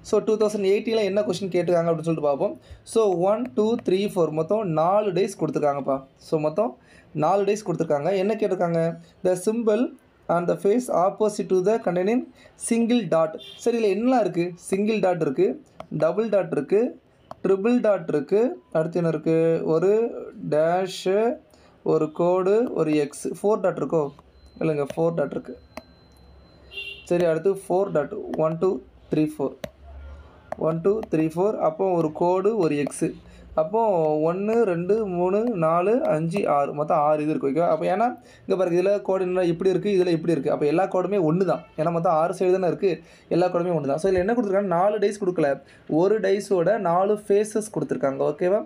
So 2018 என்ன question கேட்டிருக்காங்க அப்படின்னு சொல்லிட்டு பார்ப்போம். ஸோ 1 2 3 4 மொத்தம் 4 டேஸ் கொடுத்துருக்காங்கப்பா. ஸோ மொத்தம் 4 டேஸ் கொடுத்துருக்காங்க. என்ன கேட்டிருக்காங்க? The simple and the face opposite to the containing single dot. சரி, இதில் என்னலாம் இருக்குது? சிங்கிள் டாட் இருக்குது, டபுள் டாட் இருக்குது, ட்ரிபிள் டாட் இருக்குது, அடுத்து என்ன இருக்குது? ஒரு டேஷு, ஒரு கோடு, ஒரு எக்ஸ். 4 டாட் இருக்கோ? இல்லைங்க, 4 டாட் இருக்குது. சரி, அடுத்து 4 டாட் 1 2 3 4 1 2 3 4. அப்போ ஒரு கோடு, ஒரு எக்ஸு. அப்போது 1 2 3 4 5 6 மொத்தம் 6 இது இருக்குது. ஓகே, அப்போ ஏன்னா இங்கே பாருங்கள், இதில் கோடு என்ன இப்படி இருக்குது, இதில் இப்படி இருக்குது. அப்போ எல்லா கோடுமே ஒன்று தான். ஏன்னா மொத்தம் 6 சைடு தானே இருக்குது, எல்லா கோடுமே ஒன்று தான். ஸோ இதில் என்ன கொடுத்துருக்காங்க? 4 டைஸ் கொடுக்கல, ஒரு டைஸோட 4 ஃபேஸஸ் கொடுத்துருக்காங்க. ஓகேவா?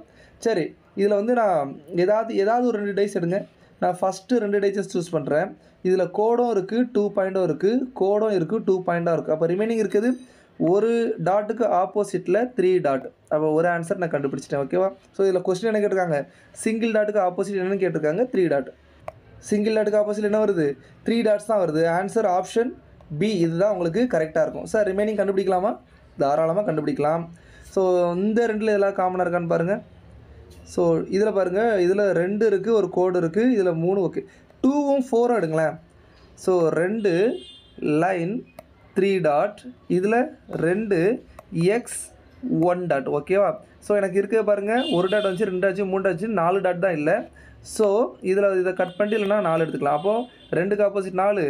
சரி, இதில் வந்து நான் ஏதாவது ஒரு 2 டைஸ் எடுங்க. நான் ஃபஸ்ட்டு 2 டைஸஸ் சூஸ் பண்ணுறேன். இதில் கோடும் இருக்குது, 2 பாயிண்ட்டும் இருக்குது, கோடும் இருக்குது, 2 பாயிண்ட்டாக இருக்குது. அப்போ ரிமைனிங் இருக்குது ஒரு டாட்டுக்கு ஆப்போசிட்டில் 3 டாட். அப்போ ஒரு ஆன்சர் நான் கண்டுபிடிச்சிட்டேன். ஓகேவா? ஸோ இதில் கொஸ்டின் என்ன கேட்டிருக்காங்க? சிங்கிள் டாட்டுக்கு ஆப்போசிட் என்னென்னு கேட்டிருக்காங்க? 3 டாட். சிங்கிள் டாட்டுக்கு ஆப்போசிட் என்ன வருது? 3 டாட்ஸ் தான் வருது. ஆன்சர் ஆப்ஷன் பி, இதுதான் உங்களுக்கு கரெக்டாக இருக்கும். சார் ரிமைனிங் கண்டுபிடிக்கலாமா? தாராளமாக கண்டுபிடிக்கலாம். ஸோ இந்த ரெண்டில் எல்லாம் காமனாக இருக்கான்னு பாருங்கள். ஸோ இதில் பாருங்கள், இதில் 2 இருக்குது, ஒரு கோடு இருக்குது, இதில் 3. ஓகே, 2வும் 4ம் எடுங்களேன். ஸோ 2 லைன் 3 டாட், இதில் 2 எக்ஸ் 1 டாட். ஓகேவா? ஸோ எனக்கு இருக்க பாருங்கள், ஒரு டாட் வந்துச்சு, 2 ஆச்சு, 3 ஆச்சு, 4 டாட் தான் இல்லை. ஸோ இதை கட் பண்ணிட்டு இல்லைனா 4 எடுத்துக்கலாம். அப்போது 2க்கு ஆப்போசிட் 4,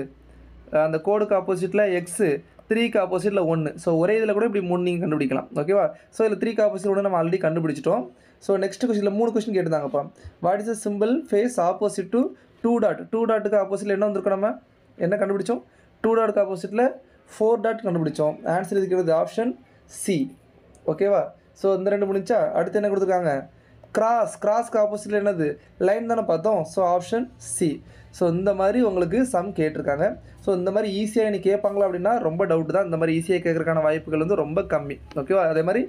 அந்த கோடுக்கு ஆப்போசிட்டில் எக்ஸு, 3க்கு ஆப்போசிட்டில் 1. ஸோ ஒரே இதில் கூட இப்படி 3 நீங்கள் கண்டுபிடிக்கலாம். ஓகேவா? ஸோ இதில் 3க்கு ஆப்போசிட் 1 நம்ம ஆல்ரெடி கண்டுபிடிச்சிட்டோம். ஸோ நெக்ஸ்ட் கொஸ்டினில் 3 கொஸ்டின் கேட்டுருந்தாங்கப்பா. What is the simple face opposite to 2 dot? 2 டாட்டுக்கு ஆப்போசிட்டில் என்ன வந்திருக்கோம்? நம்ம என்ன கண்டுபிடிச்சோம்? 2 டாட்டுக்கு ஆப்போசிட்டில் 4 டாட் கண்டுபிடிச்சோம். ஆன்சர் இருக்கிறது ஆப்ஷன் சி. ஓகேவா? ஸோ இந்த 2 முடிஞ்சா அடுத்து என்ன கொடுத்துருக்காங்க? கிராஸ்க்கு ஆப்போசிட்டில் என்னது? லைன் தானே பார்த்தோம். So option C. ஸோ இந்த மாதிரி உங்களுக்கு சம் கேட்டிருக்காங்க. ஸோ இந்த மாதிரி ஈஸியாக நீ கேட்பாங்களா அப்படின்னா ரொம்ப டவுட் தான். இந்த மாதிரி ஈஸியாக கேட்குறதுக்கான வாய்ப்புகள் வந்து ரொம்ப கம்மி. ஓகேவா? அதே மாதிரி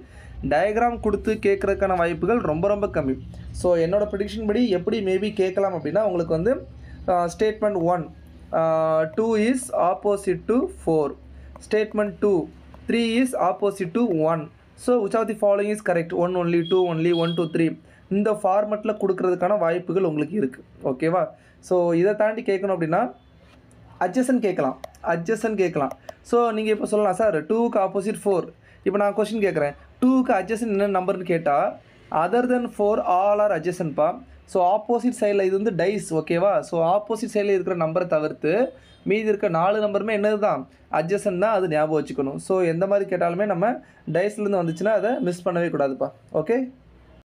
டயக்ராம் கொடுத்து கேட்குறதுக்கான வாய்ப்புகள் ரொம்ப ரொம்ப கம்மி. ஸோ என்னோடய ப்ரெடிக்ஷன் படி எப்படி மேபி கேட்கலாம் அப்படின்னா, உங்களுக்கு வந்து statement 1 2 is opposite to 4, statement 2 3 is opposite to 1. So which of the following is correct? 1 only, 2 only, 1 2 3. இந்த ஃபார்மெட்டில் கொடுக்கறதுக்கான வாய்ப்புகள் உங்களுக்கு இருக்குது. ஓகேவா? ஸோ இதை தாண்டி கேட்கணும் அப்படின்னா அட்ஜசன் கேட்கலாம். ஸோ நீங்கள் இப்போ சொல்லலாம், சார் 2க்கு ஆப்போசிட் 4. இப்போ நான் கொஸ்டின் கேட்குறேன், 2க்கு அட்ஜசன் என்ன நம்பர்னு கேட்டால் அதர் தென் 4 ஆல் ஆர் அட்ஜசன்ப்பா. ஸோ ஆப்போசிட் சைடில் இது வந்து டைஸ். ஓகேவா? ஸோ ஆப்போசிட் சைடில் இருக்கிற நம்பரை தவிர்த்து மீதி இருக்க 4 நம்பருமே என்னது தான்? அட்ஜசன் தான். அது ஞாபகம் வச்சுக்கணும். ஸோ எந்த மாதிரி கேட்டாலுமே நம்ம டைஸ்லேருந்து வந்துச்சுன்னா அதை மிஸ் பண்ணவே கூடாதுப்பா. ஓகே.